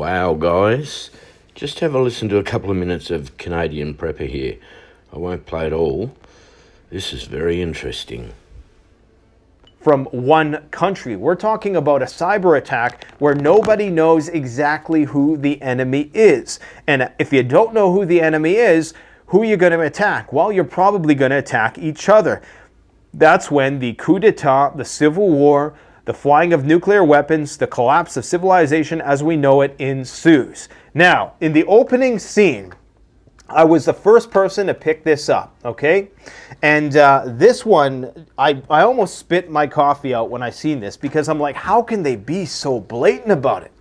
Wow, guys. Just have a listen to a couple of minutes of Canadian Prepper here. I won't play it all. This is very interesting. From one country. We're talking about a cyber attack where nobody knows exactly who the enemy is. And if you don't know who the enemy is, who are you going to attack? Well, you're probably going to attack each other. That's when the coup d'etat, the civil war, the flying of nuclear weapons, the collapse of civilization as we know it ensues. Now, in the opening scene, I was the first person to pick this up, okay? And this one, I almost spit my coffee out when I seen this because I'm like, how can they be so blatant about it?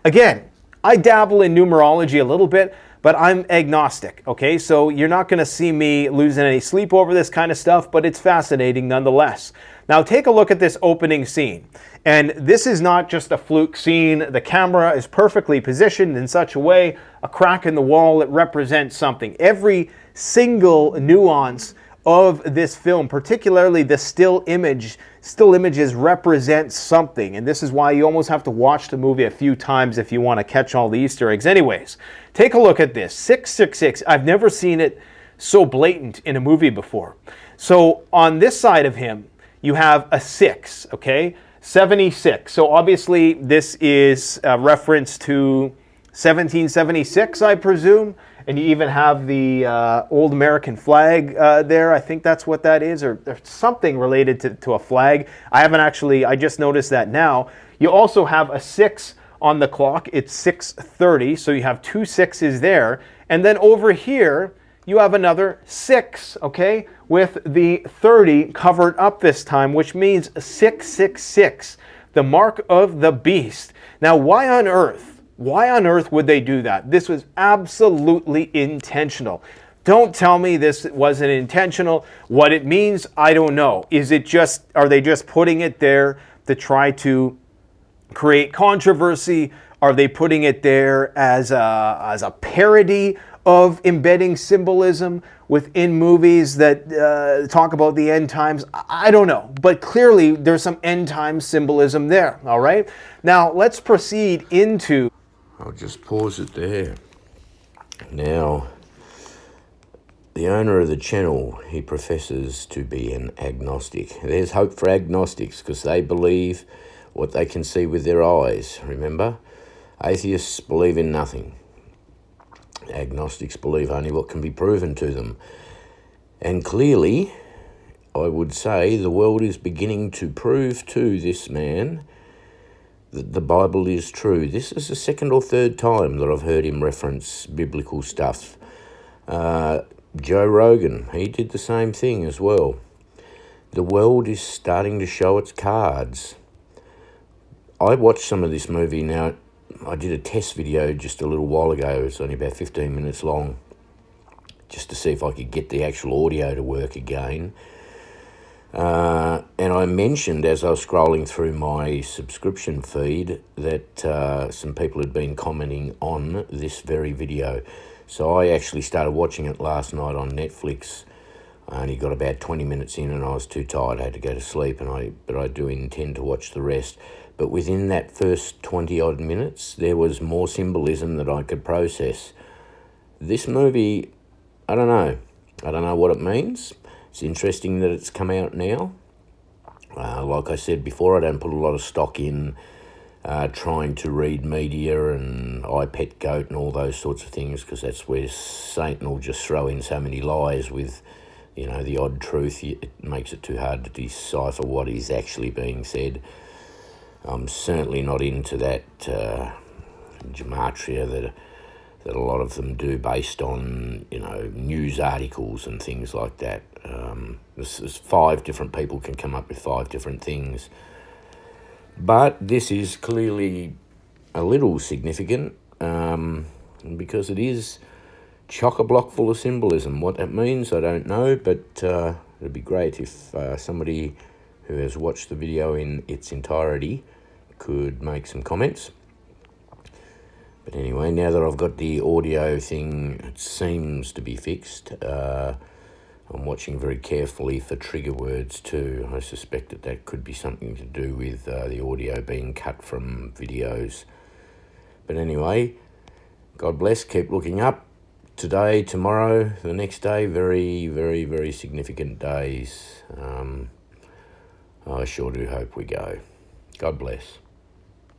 Again, I dabble in numerology a little bit, but I'm agnostic, okay? So you're not going to see me losing any sleep over this kind of stuff, but it's fascinating nonetheless. Now take a look at this opening scene. And this is not just a fluke scene. The camera is perfectly positioned in such a way, a crack in the wall that represents something. Every single nuance of this film, particularly the still images represent something. And this is why you almost have to watch the movie a few times if you want to catch all the Easter eggs. Anyways, take a look at this. 666. I've never seen it so blatant in a movie before. So on this side of him, you have a 6, okay? 76. So obviously this is a reference to 1776, I presume. And you even have the old American flag there. I think that's what that is, or something related to a flag. I just noticed that now. You also have a 6 on the clock. It's 6:30, so you have 2 6s there. And then over here, you have another 6, okay, with the 30 covered up this time, which means 666, the mark of the beast. Now, why on earth would they do that? This was absolutely intentional. Don't tell me this wasn't intentional. What it means, I don't know. Are they just putting it there to try to create controversy? Are they putting it there as a parody of embedding symbolism within movies that talk about the end times? I don't know, but clearly there's some end time symbolism there, all right? Now, let's proceed into... I'll just pause it there. Now, the owner of the channel, he professes to be an agnostic. There's hope for agnostics because they believe what they can see with their eyes, remember? Atheists believe in nothing. Agnostics believe only what can be proven to them. And clearly, I would say the world is beginning to prove to this man that the Bible is true. This is the second or third time that I've heard him reference biblical stuff. Joe Rogan, he did the same thing as well. The world is starting to show its cards. I watched some of this movie now. I did a test video just a little while ago. It's only about 15 minutes long, just to see if I could get the actual audio to work again. And I mentioned as I was scrolling through my subscription feed that some people had been commenting on this very video. So I actually started watching it last night on Netflix. I only got about 20 minutes in and I was too tired. I had to go to sleep, but I do intend to watch the rest. But within that first 20-odd minutes, there was more symbolism that I could process. This movie, I don't know. I don't know what it means. It's interesting that it's come out now. Like I said before, I don't put a lot of stock in trying to read media and I Pet Goat and all those sorts of things, because that's where Satan will just throw in so many lies with, the odd truth. It makes it too hard to decipher what is actually being said. I'm certainly not into that gematria that a lot of them do based on, news articles and things like that. There's 5 different people can come up with 5 different things. But this is clearly a little significant because it is chock-a-block full of symbolism. What that means, I don't know, but it'd be great if somebody who has watched the video in its entirety could make some comments. But anyway, now that I've got the audio thing, it seems to be fixed. I'm watching very carefully for trigger words too. I suspect that could be something to do with the audio being cut from videos. But anyway, God bless, keep looking up. Today, tomorrow, the next day, very, very, very significant days. I sure do hope we go. God bless.